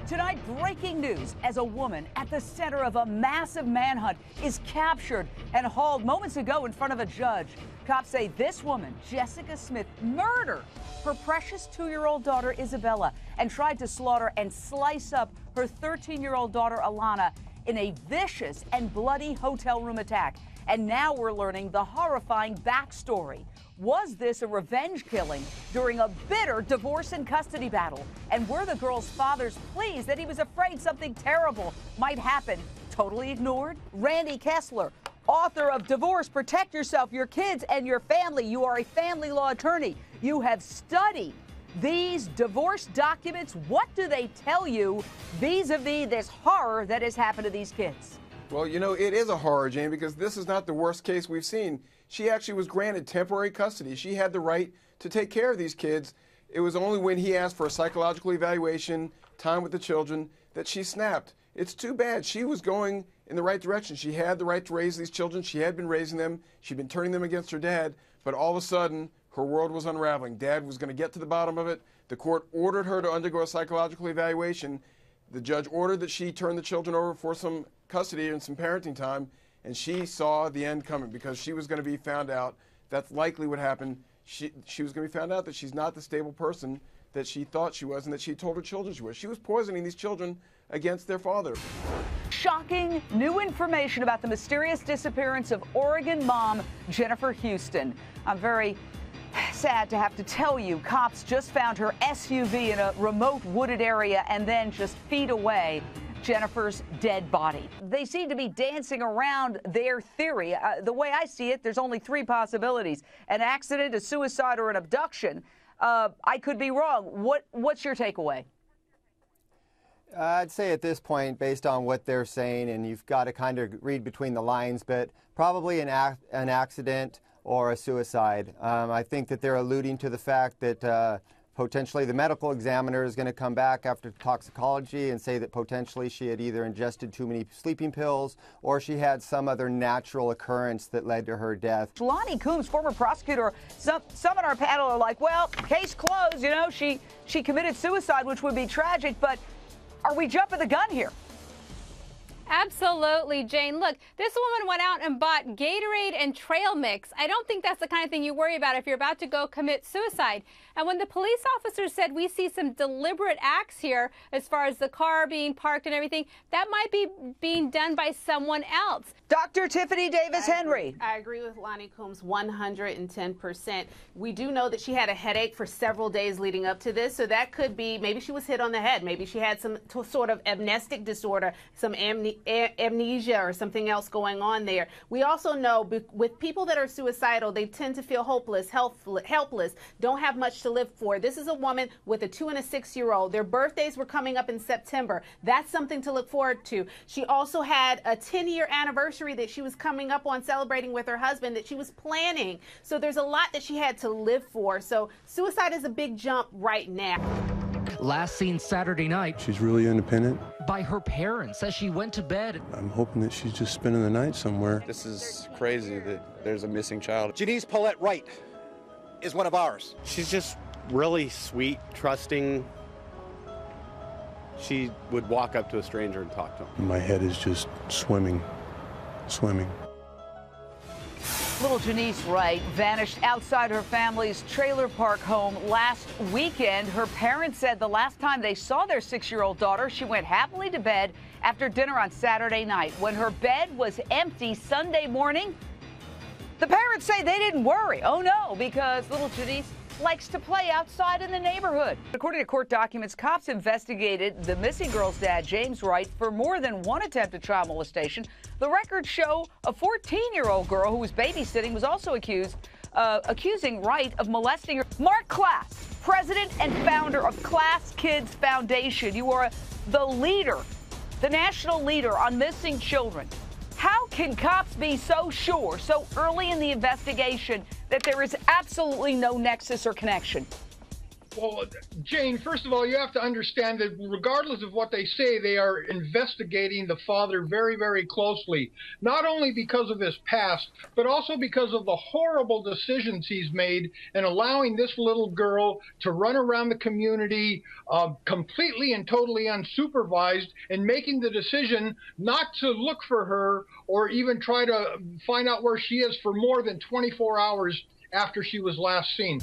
Tonight, breaking news as a woman at the center of a massive manhunt is captured and hauled moments ago in front of a judge. Cops say this woman, Jessica Smith, murdered her precious 2-year-old daughter, Isabella, and tried to slaughter and slice up her 13-year-old daughter, Alana, in a vicious and bloody hotel room attack. And now we're learning the horrifying backstory. Was this a revenge killing during a bitter divorce and custody battle? And were the girl's father's pleas that he was afraid something terrible might happen totally ignored? Randy Kessler, author of Divorce, Protect Yourself, Your Kids, and Your Family. You are a family law attorney. You have studied these divorce documents. What do they tell you vis-a-vis this horror that has happened to these kids? Well, you know, it is a horror, Jane, because this is not the worst case we've seen. She actually was granted temporary custody. She had the right to take care of these kids. It was only when he asked for a psychological evaluation, time with the children, that she snapped. It's too bad. She was going in the right direction. She had the right to raise these children. She had been raising them. She'd been turning them against her dad. But all of a sudden, her world was unraveling. Dad was going to get to the bottom of it. The court ordered her to undergo a psychological evaluation. The judge ordered that she turn the children over for some custody and some parenting time, and she saw the end coming because she was going to be found out. That's likely what happened. She was going to be found out that she's not the stable person that she thought she was and that she told her children she was. She was poisoning these children against their father. Shocking new information about the mysterious disappearance of Oregon mom Jennifer Houston. I'm very sad to have to tell you, cops just found her SUV in a remote wooded area and then just feet away, Jennifer's dead body. They seem to be dancing around their theory. The way I see it, there's only 3 possibilities: an accident, a suicide, or an abduction. I could be wrong. What's your takeaway? I'd say at this point, based on what they're saying, and you've got to kind of read between the lines, but probably an accident or a suicide. I think that they're alluding to the fact that potentially the medical examiner is going to come back after toxicology and say that potentially she had either ingested too many sleeping pills or she had some other natural occurrence that led to her death. Lonnie Coombs, former prosecutor, some on our panel are like, well, case closed, you know, she committed suicide, which would be tragic, but are we jumping the gun here? Absolutely, Jane. Look, this woman went out and bought Gatorade and trail mix. I don't think that's the kind of thing you worry about if you're about to go commit suicide. And when the police officer said we see some deliberate acts here as far as the car being parked and everything, that might be being done by someone else. Dr. Tiffany Davis Henry. I agree with Lonnie Coombs 110%. We do know that she had a headache for several days leading up to this, so that could be maybe she was hit on the head. Maybe she had some sort of amnestic disorder, some amnesia or something else going on there. We also know with people that are suicidal, they tend to feel hopeless, helpless, don't have much to live for. This is a woman with a 2- and a 6-year-old. Their birthdays were coming up in September. That's something to look forward to. She also had a 10-year anniversary that she was coming up on celebrating with her husband that she was planning. So there's a lot that she had to live for. So suicide is a big jump right now. Last seen Saturday night. She's really independent. By her parents as she went to bed. I'm hoping that she's just spending the night somewhere. This is crazy that there's a missing child. Janice Paulette Wright is one of ours. She's just really sweet, trusting. She would walk up to a stranger and talk to him. My head is just swimming. Little Janice Wright vanished outside her family's trailer park home last weekend. Her parents said the last time they saw their 6-year-old daughter, she went happily to bed after dinner on Saturday night. When her bed was empty Sunday morning, the parents say they didn't worry. Oh no, because little Janice likes to play outside in the neighborhood. According to court documents, cops investigated the missing girl's dad, James Wright, for more than one attempted child molestation. The records show a 14-year-old girl who was babysitting was also accusing Wright of molesting her. Mark Klass, president and founder of Klass Kids Foundation. You are the leader, the national leader on missing children. How can cops be so sure, so early in the investigation, that there is absolutely no nexus or connection? Well, Jane, first of all, you have to understand that regardless of what they say, they are investigating the father very, very closely, not only because of his past, but also because of the horrible decisions he's made in allowing this little girl to run around the community completely and totally unsupervised, and making the decision not to look for her or even try to find out where she is for more than 24 hours after she was last seen.